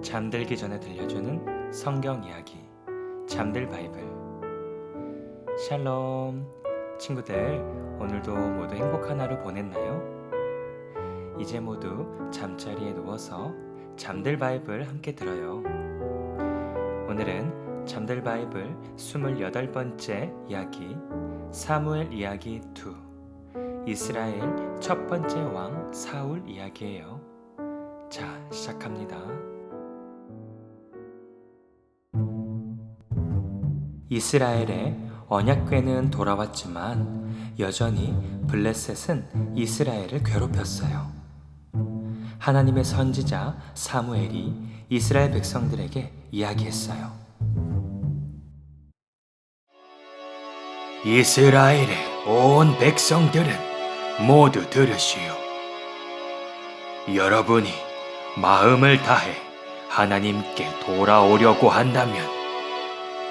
잠들기 전에 들려주는 성경 이야기 잠들 바이블. 샬롬 친구들, 오늘도 모두 행복한 하루 보냈나요? 이제 모두 잠자리에 누워서 잠들 바이블 함께 들어요. 오늘은 잠들 바이블 28번째 이야기 사무엘 이야기 2, 이스라엘 첫 번째 왕 사울 이야기예요. 자, 시작합니다. 이스라엘의 언약궤는 돌아왔지만 여전히 블레셋은 이스라엘을 괴롭혔어요. 하나님의 선지자 사무엘이 이스라엘 백성들에게 이야기했어요. 이스라엘의 온 백성들은 모두 들으시오. 여러분이 마음을 다해 하나님께 돌아오려고 한다면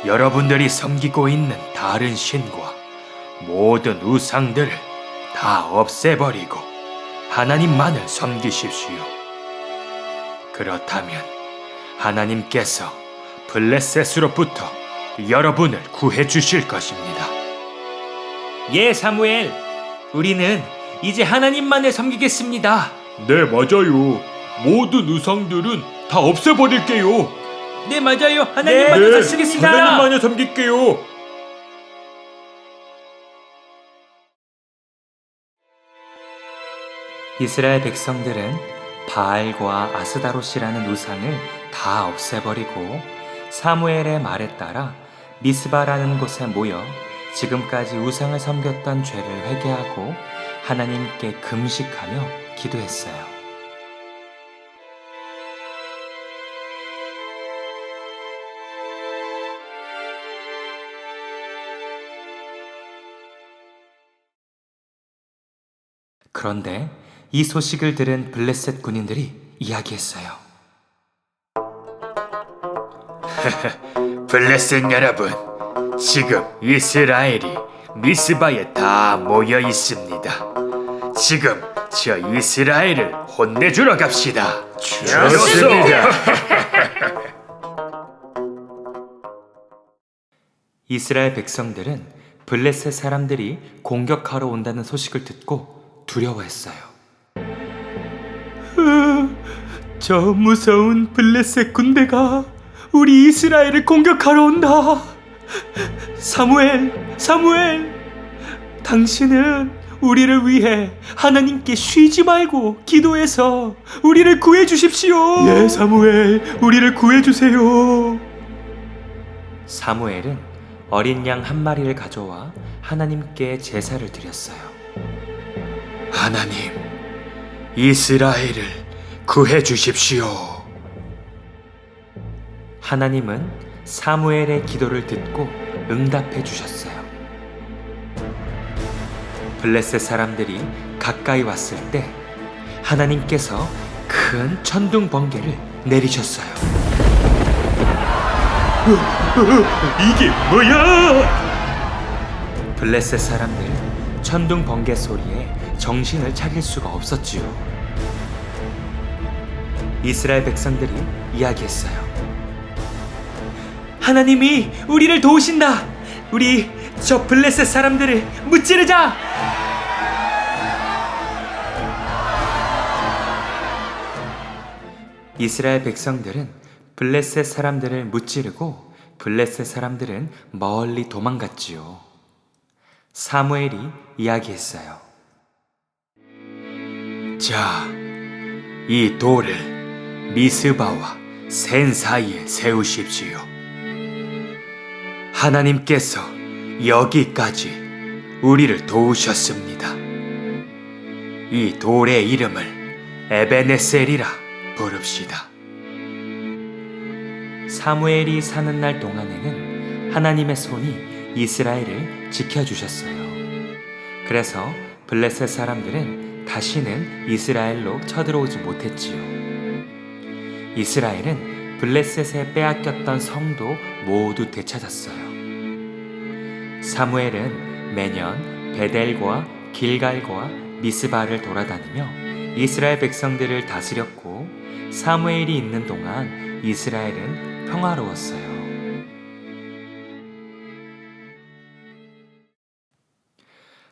여러분들이 섬기고 있는 다른 신과 모든 우상들을 다 없애버리고 하나님만을 섬기십시오. 그렇다면 하나님께서 블레셋으로부터 여러분을 구해 주실 것입니다. 예, 사무엘, 우리는 이제 하나님만을 섬기겠습니다. 네, 맞아요. 모든 우상들은 다 없애버릴게요. 네, 맞아요. 하나님만을 섬기겠습니다. 하나님만을 섬길게요. 이스라엘 백성들은 바알과 아스다롯이라는 우상을 다 없애버리고 사무엘의 말에 따라 미스바라는 곳에 모여 지금까지 우상을 섬겼던 죄를 회개하고 하나님께 금식하며 기도했어요. 그런데 이 소식을 들은 블레셋 군인들이 이야기했어요. 블레셋 여러분, 지금 이스라엘이 미스바에 다 모여 있습니다. 지금 저 이스라엘을 혼내주러 갑시다. 좋습니다. 이스라엘 백성들은 블레셋 사람들이 공격하러 온다는 소식을 듣고 두려워했어요. 저 무서운 블레셋 군대가 우리 이스라엘을 공격하러 온다. 사무엘, 당신은 우리를 위해 하나님께 쉬지 말고 기도해서 우리를 구해 주십시오. 예, 사무엘, 우리를 구해 주세요. 사무엘은 어린 양 한 마리를 가져와 하나님께 제사를 드렸어요. 하나님, 이스라엘을 구해 주십시오. 하나님은 사무엘의 기도를 듣고 응답해 주셨어요. 블레셋 사람들이 가까이 왔을 때 하나님께서 큰 천둥 번개를 내리셨어요. 이게 뭐야? 블레셋 사람들 천둥 번개 소리에 정신을 차릴 수가 없었지요. 이스라엘 백성들이 이야기했어요. 하나님이 우리를 도우신다. 우리 저 블레셋 사람들을 무찌르자. 이스라엘 백성들은 블레셋 사람들을 무찌르고 블레셋 사람들은 멀리 도망갔지요. 사무엘이 이야기했어요. 자, 이 돌을 미스바와 센 사이에 세우십시오. 하나님께서 여기까지 우리를 도우셨습니다. 이 돌의 이름을 에베네셀이라 부릅시다. 사무엘이 사는 날 동안에는 하나님의 손이 이스라엘을 지켜주셨어요. 그래서 블레셋 사람들은 다시는 이스라엘로 쳐들어오지 못했지요. 이스라엘은 블레셋에 빼앗겼던 성도 모두 되찾았어요. 사무엘은 매년 베델과 길갈과 미스바를 돌아다니며 이스라엘 백성들을 다스렸고 사무엘이 있는 동안 이스라엘은 평화로웠어요.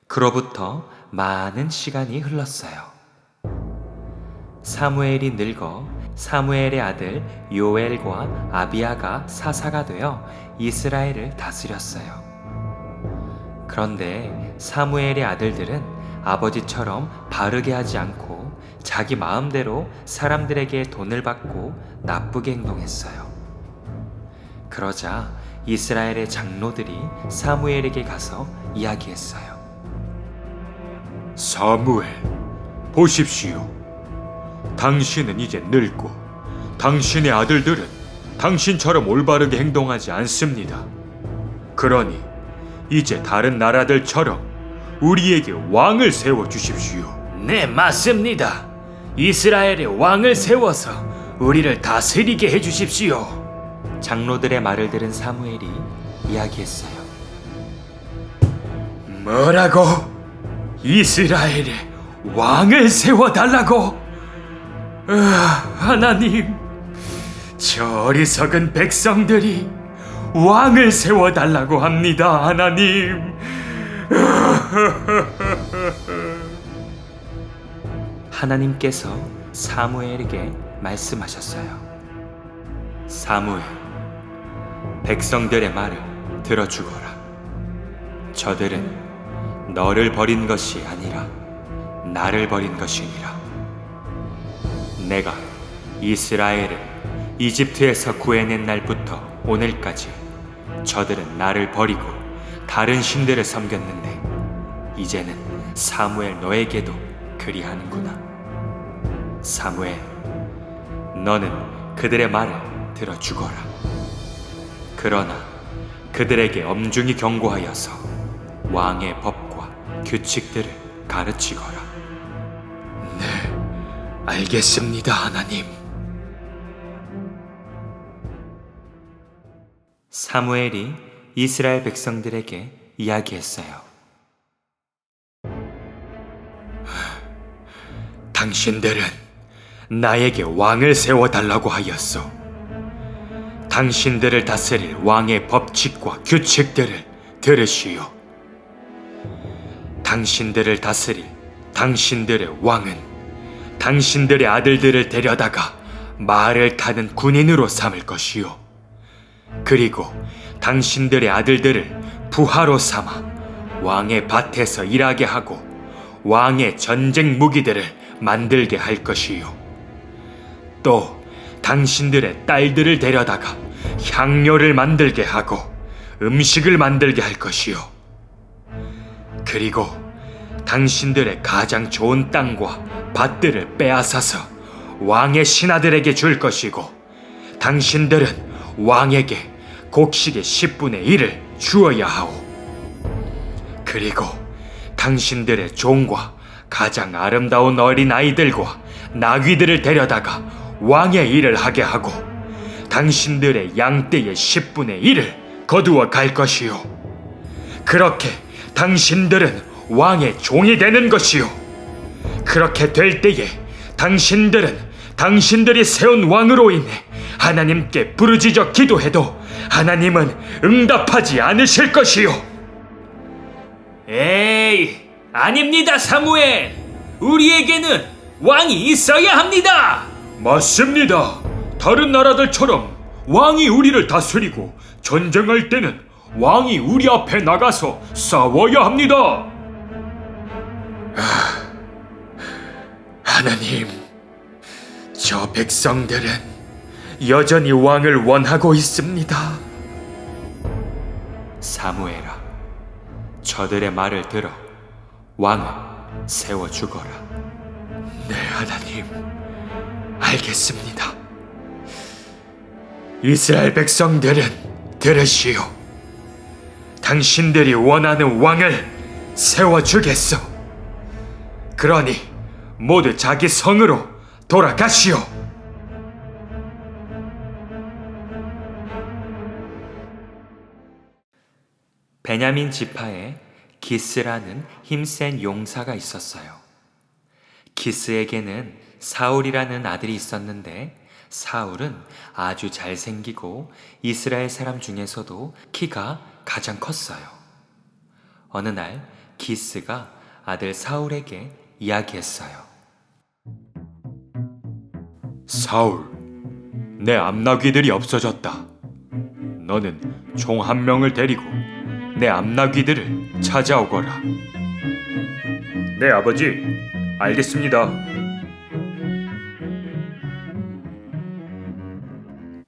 그로부터 많은 시간이 흘렀어요. 사무엘이 늙어 사무엘의 아들 요엘과 아비야가 사사가 되어 이스라엘을 다스렸어요. 그런데 사무엘의 아들들은 아버지처럼 바르게 하지 않고 자기 마음대로 사람들에게 돈을 받고 나쁘게 행동했어요. 그러자 이스라엘의 장로들이 사무엘에게 가서 이야기했어요. 사무엘, 보십시오. 당신은 이제 늙고 당신의 아들들은 당신처럼 올바르게 행동하지 않습니다. 그러니 이제 다른 나라들처럼 우리에게 왕을 세워 주십시오. 네, 맞습니다. 이스라엘의 왕을 세워서 우리를 다스리게 해주십시오. 장로들의 말을 들은 사무엘이 이야기했어요. 뭐라고? 이스라엘에 왕을 세워달라고? 하나님, 저 어리석은 백성들이 왕을 세워달라고 합니다, 하나님. 하나님께서 사무엘에게 말씀하셨어요. 사무엘, 백성들의 말을 들어주거라. 저들은 너를 버린 것이 아니라 나를 버린 것이니라. 내가 이스라엘을 이집트에서 구해낸 날부터 오늘까지 저들은 나를 버리고 다른 신들을 섬겼는데 이제는 사무엘 너에게도 그리하는구나. 사무엘, 너는 그들의 말을 들어주거라. 그러나 그들에게 엄중히 경고하여서 왕의 법과 규칙들을 가르치거라. 네, 알겠습니다, 하나님. 사무엘이 이스라엘 백성들에게 이야기했어요. 당신들은 나에게 왕을 세워달라고 하였소. 당신들을 다스릴 왕의 법칙과 규칙들을 들으시오. 당신들을 다스릴 당신들의 왕은 당신들의 아들들을 데려다가 말을 타는 군인으로 삼을 것이요. 그리고 당신들의 아들들을 부하로 삼아 왕의 밭에서 일하게 하고 왕의 전쟁 무기들을 만들게 할 것이요. 또 당신들의 딸들을 데려다가 향료를 만들게 하고 음식을 만들게 할 것이요. 그리고 당신들의 가장 좋은 땅과 밭들을 빼앗아서 왕의 신하들에게 줄 것이고 당신들은 왕에게 곡식의 10분의 1을 주어야 하오. 그리고 당신들의 종과 가장 아름다운 어린 아이들과 나귀들을 데려다가 왕의 일을 하게 하고 당신들의 양떼의 10분의 1을 거두어 갈 것이요. 그렇게 당신들은 왕의 종이 되는 것이요. 그렇게 될 때에 당신들은 당신들이 세운 왕으로 인해 하나님께 부르짖어 기도해도 하나님은 응답하지 않으실 것이요. 에이, 아닙니다, 사무엘. 우리에게는 왕이 있어야 합니다. 맞습니다. 다른 나라들처럼 왕이 우리를 다스리고 전쟁할 때는 왕이 우리 앞에 나가서 싸워야 합니다. 하나님, 저 백성들은 여전히 왕을 원하고 있습니다. 사무엘아, 저들의 말을 들어 왕을 세워주거라. 네, 하나님, 알겠습니다. 이스라엘 백성들은 들으시오. 당신들이 원하는 왕을 세워주겠소. 그러니 모두 자기 성으로 돌아가시오. 베냐민 지파에 기스라는 힘센 용사가 있었어요. 기스에게는 사울이라는 아들이 있었는데 사울은 아주 잘생기고 이스라엘 사람 중에서도 키가 가장 컸어요. 어느 날 기스가 아들 사울에게 이야기했어요. 사울, 내 암나귀들이 없어졌다. 너는 종 한 명을 데리고 내 암나귀들을 찾아오거라. 네, 아버지. 알겠습니다.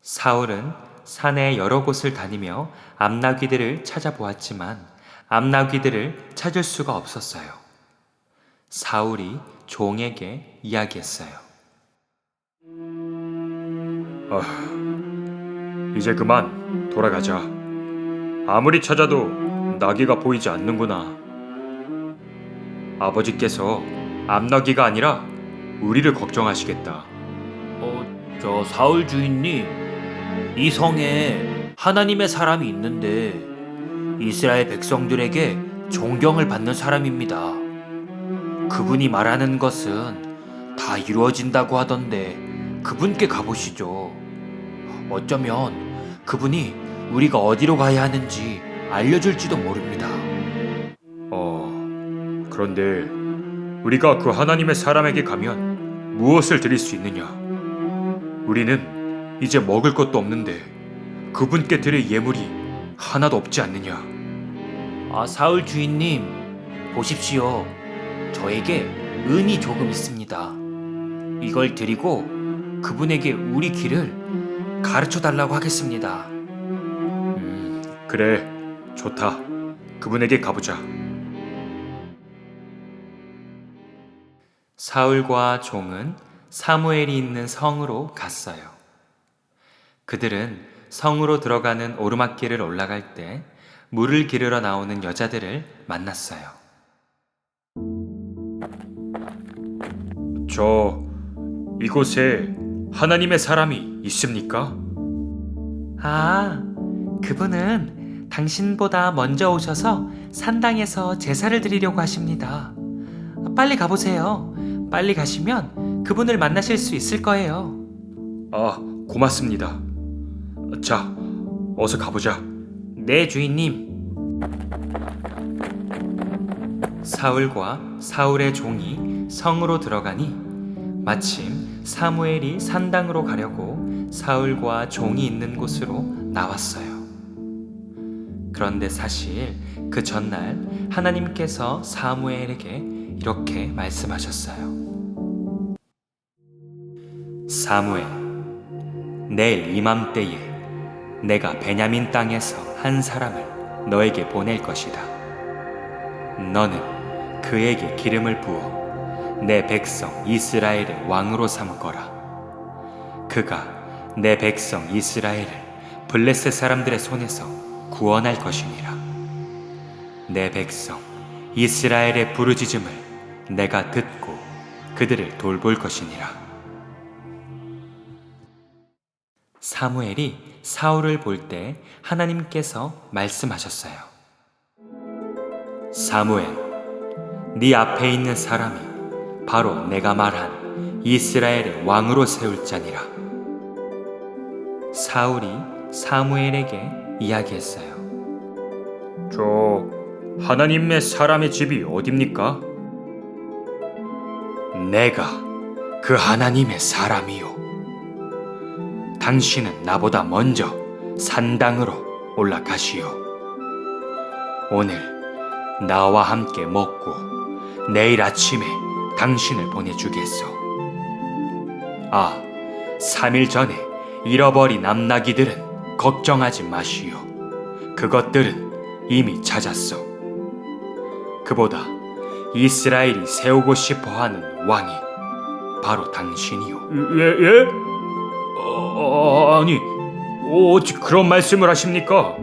사울은 산의 여러 곳을 다니며 암나귀들을 찾아보았지만 암나귀들을 찾을 수가 없었어요. 사울이 종에게 이야기했어요. 이제 그만 돌아가자. 아무리 찾아도 나귀가 보이지 않는구나. 아버지께서 암나귀가 아니라 우리를 걱정하시겠다. 저 사울 주인님, 이 성에 하나님의 사람이 있는데 이스라엘 백성들에게 존경을 받는 사람입니다. 그분이 말하는 것은 다 이루어진다고 하던데 그분께 가보시죠. 어쩌면 그분이 우리가 어디로 가야 하는지 알려줄지도 모릅니다. 그런데 우리가 그 하나님의 사람에게 가면 무엇을 드릴 수 있느냐? 우리는 이제 먹을 것도 없는데 그분께 드릴 예물이 하나도 없지 않느냐? 사울 주인님, 보십시오. 저에게 은이 조금 있습니다. 이걸 드리고 그분에게 우리 길을 가르쳐 달라고 하겠습니다. 그래, 좋다. 그분에게 가보자. 사울과 종은 사무엘이 있는 성으로 갔어요. 그들은 성으로 들어가는 오르막길을 올라갈 때 물을 기르러 나오는 여자들을 만났어요. 이곳에 하나님의 사람이 있습니까? 그분은 당신보다 먼저 오셔서 산당에서 제사를 드리려고 하십니다. 빨리 가보세요. 빨리 가시면 그분을 만나실 수 있을 거예요. 고맙습니다. 자, 어서 가보자. 네, 주인님. 사울과 사울의 종이 성으로 들어가니 마침 사무엘이 산당으로 가려고 사울과 종이 있는 곳으로 나왔어요. 그런데 사실 그 전날 하나님께서 사무엘에게 이렇게 말씀하셨어요. 사무엘, 내일 이맘때에 내가 베냐민 땅에서 한 사람을 너에게 보낼 것이다. 너는 그에게 기름을 부어 내 백성 이스라엘의 왕으로 삼거라. 그가 내 백성 이스라엘을 블레셋 사람들의 손에서 구원할 것이니라. 내 백성 이스라엘의 부르짖음을 내가 듣고 그들을 돌볼 것이니라. 사무엘이 사울을 볼 때 하나님께서 말씀하셨어요. 사무엘, 네 앞에 있는 사람이 바로 내가 말한 이스라엘의 왕으로 세울 자니라. 사울이 사무엘에게 이야기했어요. 하나님의 사람의 집이 어딥니까? 내가 그 하나님의 사람이요. 당신은 나보다 먼저 산당으로 올라가시오. 오늘 나와 함께 먹고 내일 아침에 당신을 보내주겠소. 3일 전에 잃어버린 암나귀들은 걱정하지 마시오. 그것들은 이미 찾았소. 그보다 이스라엘이 세우고 싶어하는 왕이 바로 당신이요. 예? 아니, 어찌 그런 말씀을 하십니까?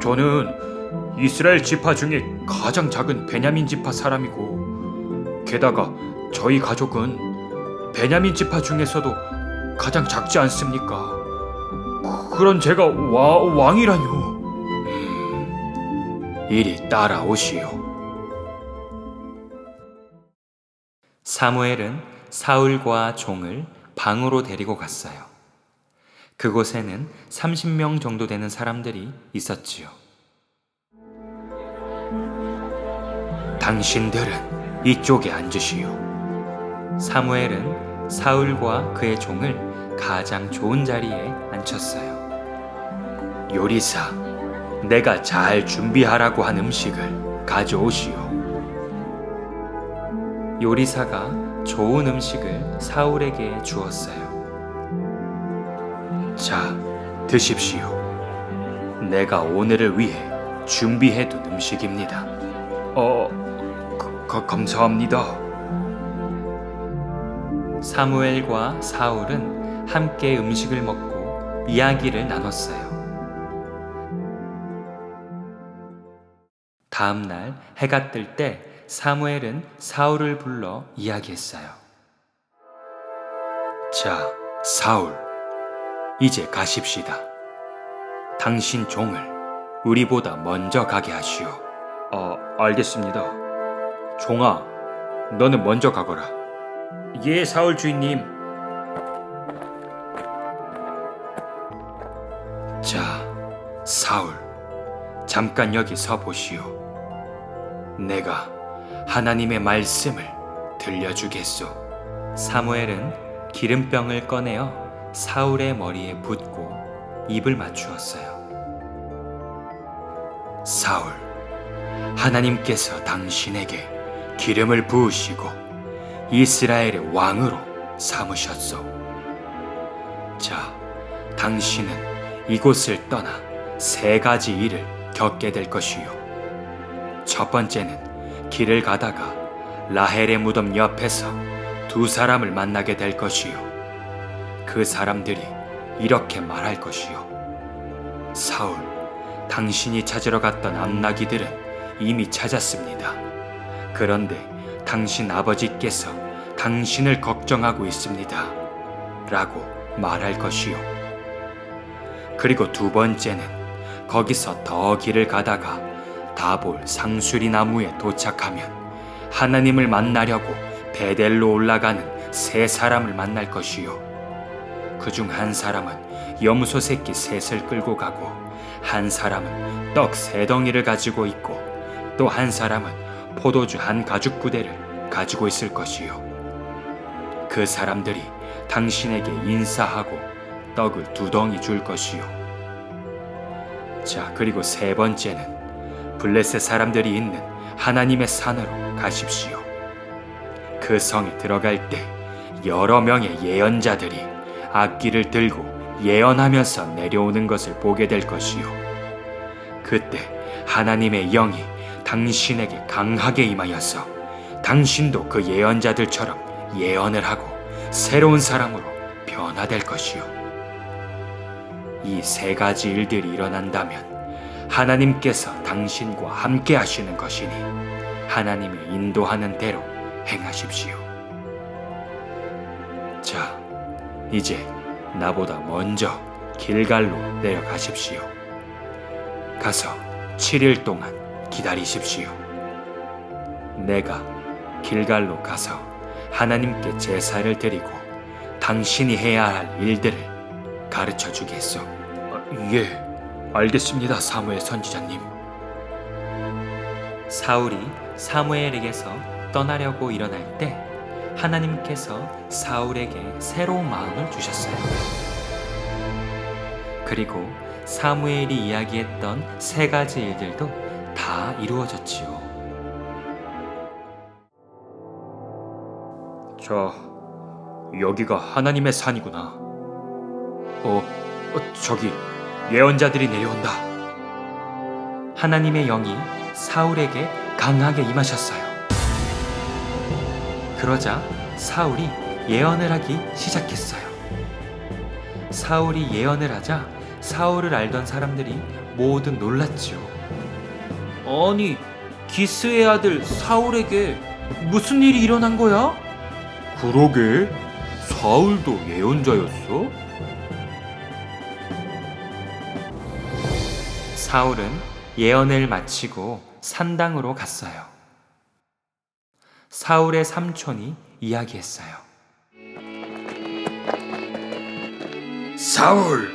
저는 이스라엘 지파 중에 가장 작은 베냐민 지파 사람이고, 게다가 저희 가족은 베냐민 지파 중에서도 가장 작지 않습니까? 그런 제가 왕이라뇨. 이리 따라오시오. 사무엘은 사울과 종을 방으로 데리고 갔어요. 그곳에는 30명 정도 되는 사람들이 있었지요. 당신들은 이쪽에 앉으시오. 사무엘은 사울과 그의 종을 가장 좋은 자리에 앉혔어요. 요리사, 내가 잘 준비하라고 한 음식을 가져오시오. 요리사가 좋은 음식을 사울에게 주었어요. 자, 드십시오. 내가 오늘을 위해 준비해둔 음식입니다. 감사합니다. 사무엘과 사울은 함께 음식을 먹고 이야기를 나눴어요. 다음 날 해가 뜰 때 사무엘은 사울을 불러 이야기했어요. 자, 사울, 이제 가십시다. 당신 종을 우리보다 먼저 가게 하시오. 알겠습니다. 종아, 너는 먼저 가거라. 예, 사울 주인님. 자, 사울, 잠깐 여기 서 보시오. 내가 하나님의 말씀을 들려주겠소. 사무엘은 기름병을 꺼내어 사울의 머리에 붓고 입을 맞추었어요. 사울, 하나님께서 당신에게 기름을 부으시고 이스라엘의 왕으로 삼으셨소. 자, 당신은 이곳을 떠나 세 가지 일을 겪게 될 것이요. 첫 번째는 길을 가다가 라헬의 무덤 옆에서 두 사람을 만나게 될 것이요. 그 사람들이 이렇게 말할 것이요. 사울, 당신이 찾으러 갔던 암나기들은 이미 찾았습니다. 그런데 당신 아버지께서 당신을 걱정하고 있습니다. 라고 말할 것이요. 그리고 두 번째는 거기서 더 길을 가다가 다볼 상수리 나무에 도착하면 하나님을 만나려고 베델로 올라가는 세 사람을 만날 것이요. 그중 한 사람은 염소 새끼 셋을 끌고 가고, 한 사람은 떡 세 덩이를 가지고 있고, 또 한 사람은 포도주 한 가죽 부대를 가지고 있을 것이요. 그 사람들이 당신에게 인사하고 떡을 두 덩이 줄 것이요. 자, 그리고 세 번째는 블레셋 사람들이 있는 하나님의 산으로 가십시오. 그 성에 들어갈 때 여러 명의 예언자들이 악기를 들고 예언하면서 내려오는 것을 보게 될 것이요. 그때 하나님의 영이 당신에게 강하게 임하여서 당신도 그 예언자들처럼 예언을 하고 새로운 사람으로 변화될 것이요. 이 세 가지 일들이 일어난다면 하나님께서 당신과 함께 하시는 것이니 하나님이 인도하는 대로 행하십시오. 자, 이제 나보다 먼저 길갈로 내려가십시오. 가서 7일 동안 기다리십시오. 내가 길갈로 가서 하나님께 제사를 드리고 당신이 해야 할 일들을 가르쳐 주겠소. 예, 알겠습니다, 사무엘 선지자님. 사울이 사무엘에게서 떠나려고 일어날 때 하나님께서 사울에게 새로운 마음을 주셨어요. 그리고 사무엘이 이야기했던 세 가지 일들도 다 이루어졌지요. 자, 여기가 하나님의 산이구나. 저기 예언자들이 내려온다. 하나님의 영이 사울에게 강하게 임하셨어요. 그러자 사울이 예언을 하기 시작했어요. 사울이 예언을 하자 사울을 알던 사람들이 모두 놀랐지요. 아니, 기스의 아들 사울에게 무슨 일이 일어난 거야? 그러게, 사울도 예언자였어? 사울은 예언을 마치고 산당으로 갔어요. 사울의 삼촌이 이야기했어요. 사울,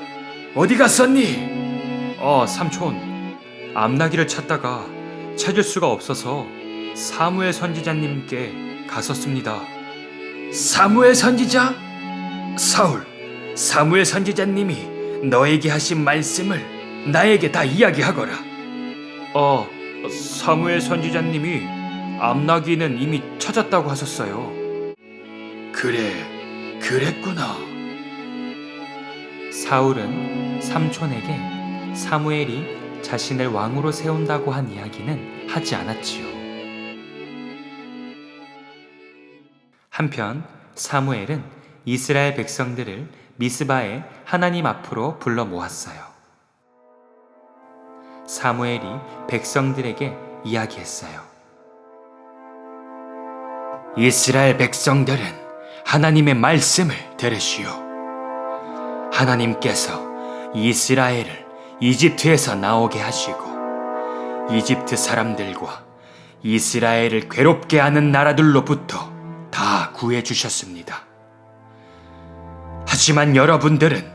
어디 갔었니? 삼촌. 암나기를 찾다가 찾을 수가 없어서 사무엘 선지자님께 갔었습니다. 사무엘 선지자? 사울, 사무엘 선지자님이 너에게 하신 말씀을 나에게 다 이야기하거라. 사무엘 선지자님이 암나기는 이미 찾았다고 하셨어요. 그래, 그랬구나. 사울은 삼촌에게 사무엘이 자신을 왕으로 세운다고 한 이야기는 하지 않았지요. 한편 사무엘은 이스라엘 백성들을 미스바에 하나님 앞으로 불러 모았어요. 사무엘이 백성들에게 이야기했어요. 이스라엘 백성들은 하나님의 말씀을 들으시오. 하나님께서 이스라엘을 이집트에서 나오게 하시고 이집트 사람들과 이스라엘을 괴롭게 하는 나라들로부터 다 구해주셨습니다. 하지만 여러분들은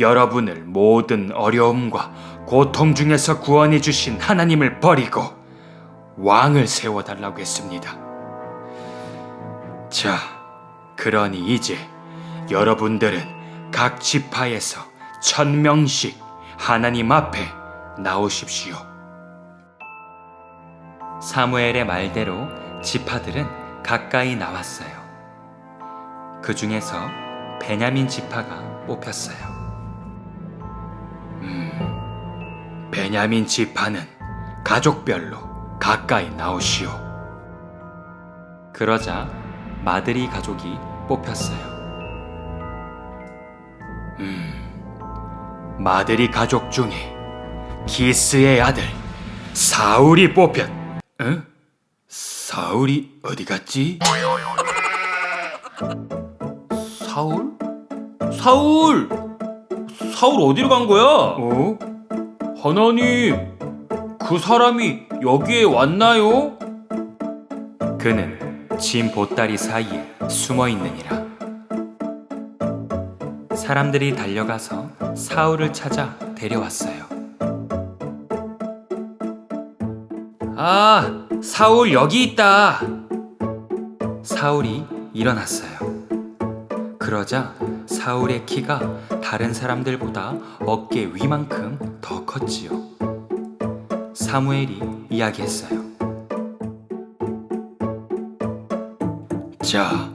여러분을 모든 어려움과 고통 중에서 구원해 주신 하나님을 버리고 왕을 세워달라고 했습니다. 자, 그러니 이제 여러분들은 각 지파에서 1000명씩 하나님 앞에 나오십시오. 사무엘의 말대로 지파들은 가까이 나왔어요. 그 중에서 베냐민 지파가 뽑혔어요. 베냐민 지파는 가족별로 가까이 나오시오. 그러자 마드리 가족이 뽑혔어요. 마드리 가족 중에 기스의 아들 사울이 뽑혔. 응? 사울이 어디 갔지? 사울? 사울! 사울 어디로 간 거야? 어? 하나님, 그 사람이 여기에 왔나요? 그는 짐 보따리 사이에 숨어 있느니라. 사람들이 달려가서 사울을 찾아 데려왔어요. 아, 사울 여기 있다. 사울이 일어났어요. 그러자 사울의 키가 다른 사람들보다 어깨 위만큼 더 컸지요. 사무엘이 이야기했어요. 자,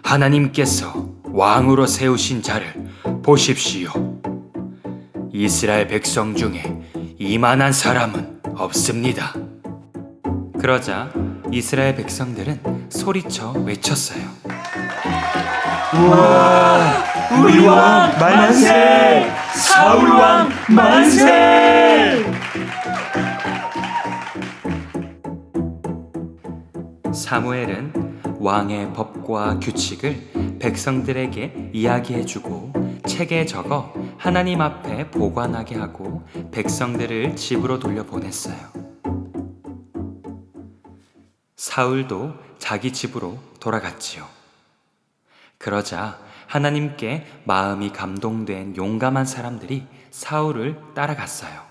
하나님께서 왕으로 세우신 자를 보십시오. 이스라엘 백성 중에 이만한 사람은 없습니다. 그러자 이스라엘 백성들은 소리쳐 외쳤어요. 우리 왕 만세! 사울 왕 만세! 사무엘은 왕의 법과 규칙을 백성들에게 이야기해주고 책에 적어 하나님 앞에 보관하게 하고 백성들을 집으로 돌려보냈어요. 사울도 자기 집으로 돌아갔지요. 그러자 하나님께 마음이 감동된 용감한 사람들이 사울을 따라갔어요.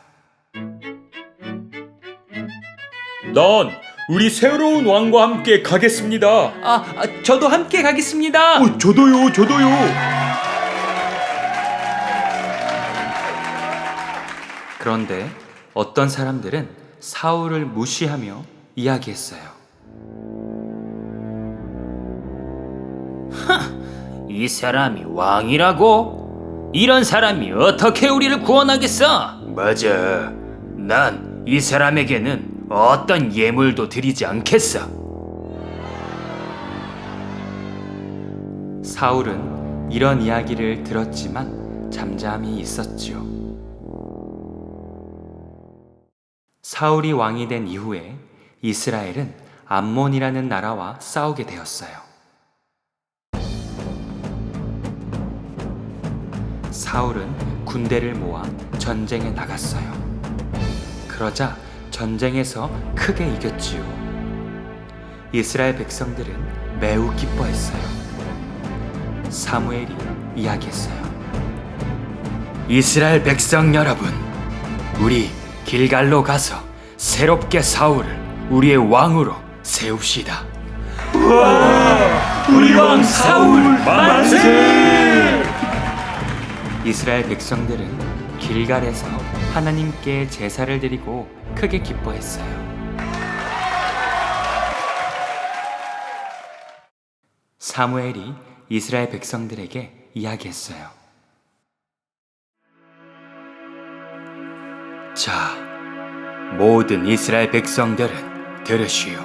난 우리 새로운 왕과 함께 가겠습니다. 저도 함께 가겠습니다. 저도요. 그런데 어떤 사람들은 사울을 무시하며 이야기했어요. 이 사람이 왕이라고? 이런 사람이 어떻게 우리를 구원하겠어? 맞아. 난 이 사람에게는 어떤 예물도 드리지 않겠어. 사울은 이런 이야기를 들었지만 잠잠히 있었지요. 사울이 왕이 된 이후에 이스라엘은 암몬이라는 나라와 싸우게 되었어요. 사울은 군대를 모아 전쟁에 나갔어요. 그러자 전쟁에서 크게 이겼지요. 이스라엘 백성들은 매우 기뻐했어요. 사무엘이 이야기했어요. 이스라엘 백성 여러분, 우리 길갈로 가서 새롭게 사울을 우리의 왕으로 세웁시다. 우리 왕 사울 만세! 이스라엘 백성들은 길갈에서 하나님께 제사를 드리고 크게 기뻐했어요. 사무엘이 이스라엘 백성들에게 이야기했어요. 자, 모든 이스라엘 백성들은 들으시오.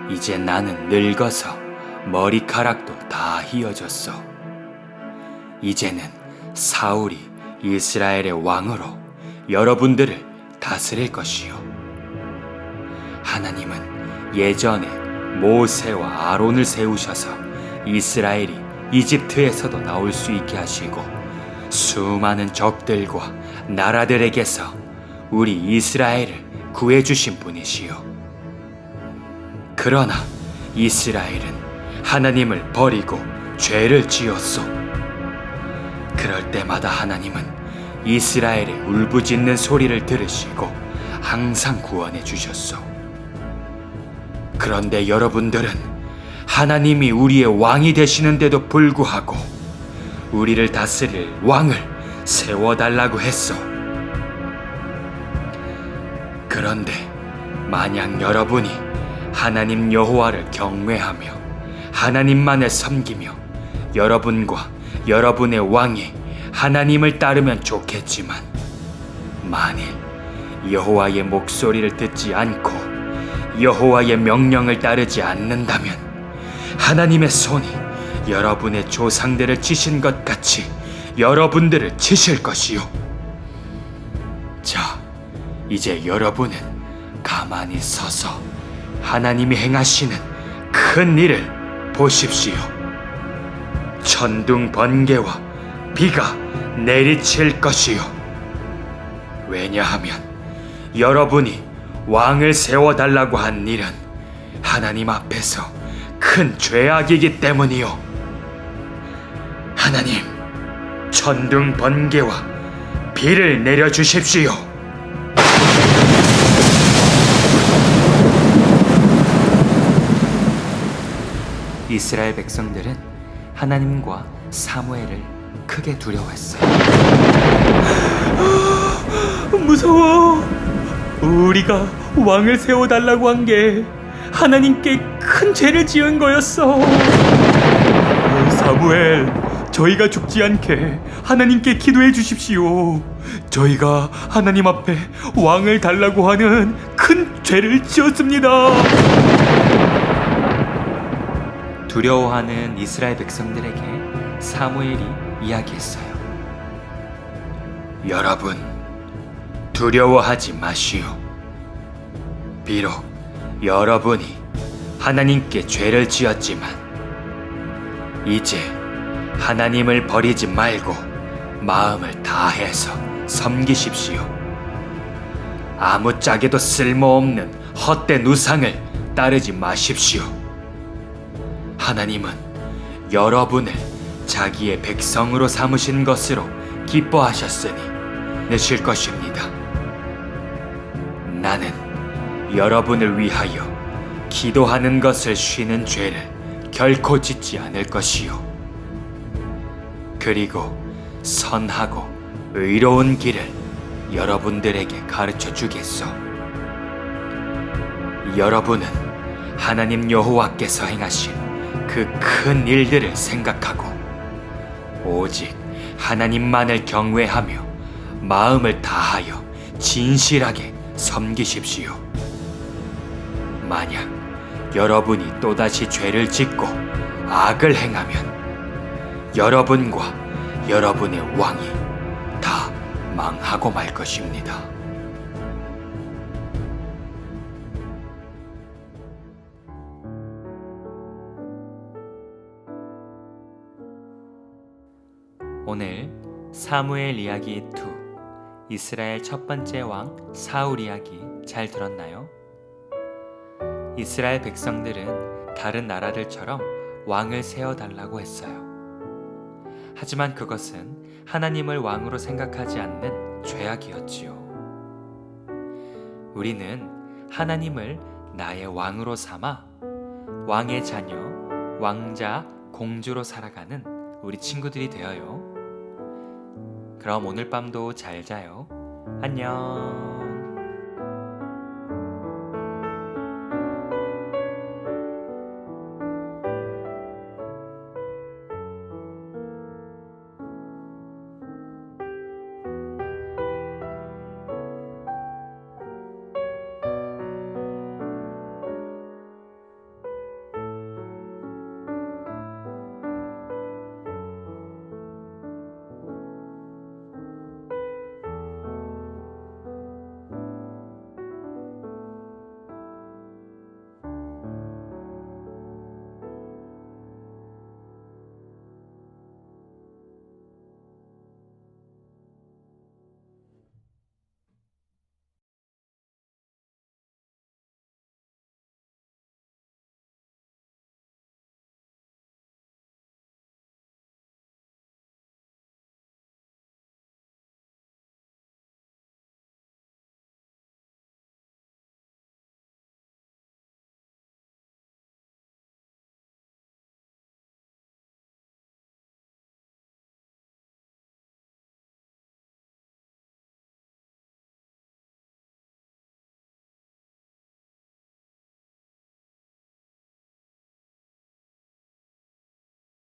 이제 나는 늙어서 머리카락도 다 휘어졌어. 이제는 사울이 이스라엘의 왕으로 여러분들을 다스릴 것이요. 하나님은 예전에 모세와 아론을 세우셔서 이스라엘이 이집트에서도 나올 수 있게 하시고 수많은 적들과 나라들에게서 우리 이스라엘을 구해주신 분이시요. 그러나 이스라엘은 하나님을 버리고 죄를 지었소. 그럴 때마다 하나님은 이스라엘의 울부짖는 소리를 들으시고 항상 구원해 주셨소. 그런데 여러분들은 하나님이 우리의 왕이 되시는데도 불구하고 우리를 다스릴 왕을 세워달라고 했소. 그런데 만약 여러분이 하나님 여호와를 경외하며 하나님만을 섬기며 여러분과 여러분의 왕이 하나님을 따르면 좋겠지만 만일 여호와의 목소리를 듣지 않고 여호와의 명령을 따르지 않는다면 하나님의 손이 여러분의 조상들을 치신 것 같이 여러분들을 치실 것이요. 자, 이제 여러분은 가만히 서서 하나님이 행하시는 큰 일을 보십시오. 천둥 번개와 비가 내리칠 것이요. 왜냐하면 여러분이 왕을 세워달라고 한 일은 하나님 앞에서 큰 죄악이기 때문이요. 하나님, 천둥 번개와 비를 내려주십시오. 이스라엘 백성들은 하나님과 사무엘을 크게 두려워했어요. 무서워. 우리가 왕을 세워달라고 한 게 하나님께 큰 죄를 지은 거였어. 사무엘, 저희가 죽지 않게 하나님께 기도해 주십시오. 저희가 하나님 앞에 왕을 달라고 하는 큰 죄를 지었습니다. 두려워하는 이스라엘 백성들에게 사무엘이 이야기했어요. 여러분, 두려워하지 마시오. 비록 여러분이 하나님께 죄를 지었지만 이제 하나님을 버리지 말고 마음을 다해서 섬기십시오. 아무짝에도 쓸모없는 헛된 우상을 따르지 마십시오. 하나님은 여러분을 자기의 백성으로 삼으신 것으로 기뻐하셨으니 느실 것입니다. 나는 여러분을 위하여 기도하는 것을 쉬는 죄를 결코 짓지 않을 것이요. 그리고 선하고 의로운 길을 여러분들에게 가르쳐 주겠소. 여러분은 하나님 여호와께서 행하신 그 큰 일들을 생각하고 오직 하나님만을 경외하며 마음을 다하여 진실하게 섬기십시오. 만약 여러분이 또다시 죄를 짓고 악을 행하면 여러분과 여러분의 왕이 다 망하고 말 것입니다. 오늘 사무엘 이야기 2, 이스라엘 첫 번째 왕 사울 이야기 잘 들었나요? 이스라엘 백성들은 다른 나라들처럼 왕을 세워달라고 했어요. 하지만 그것은 하나님을 왕으로 생각하지 않는 죄악이었지요. 우리는 하나님을 나의 왕으로 삼아 왕의 자녀, 왕자, 공주로 살아가는 우리 친구들이 되어요. 그럼 오늘 밤도 잘 자요. 안녕.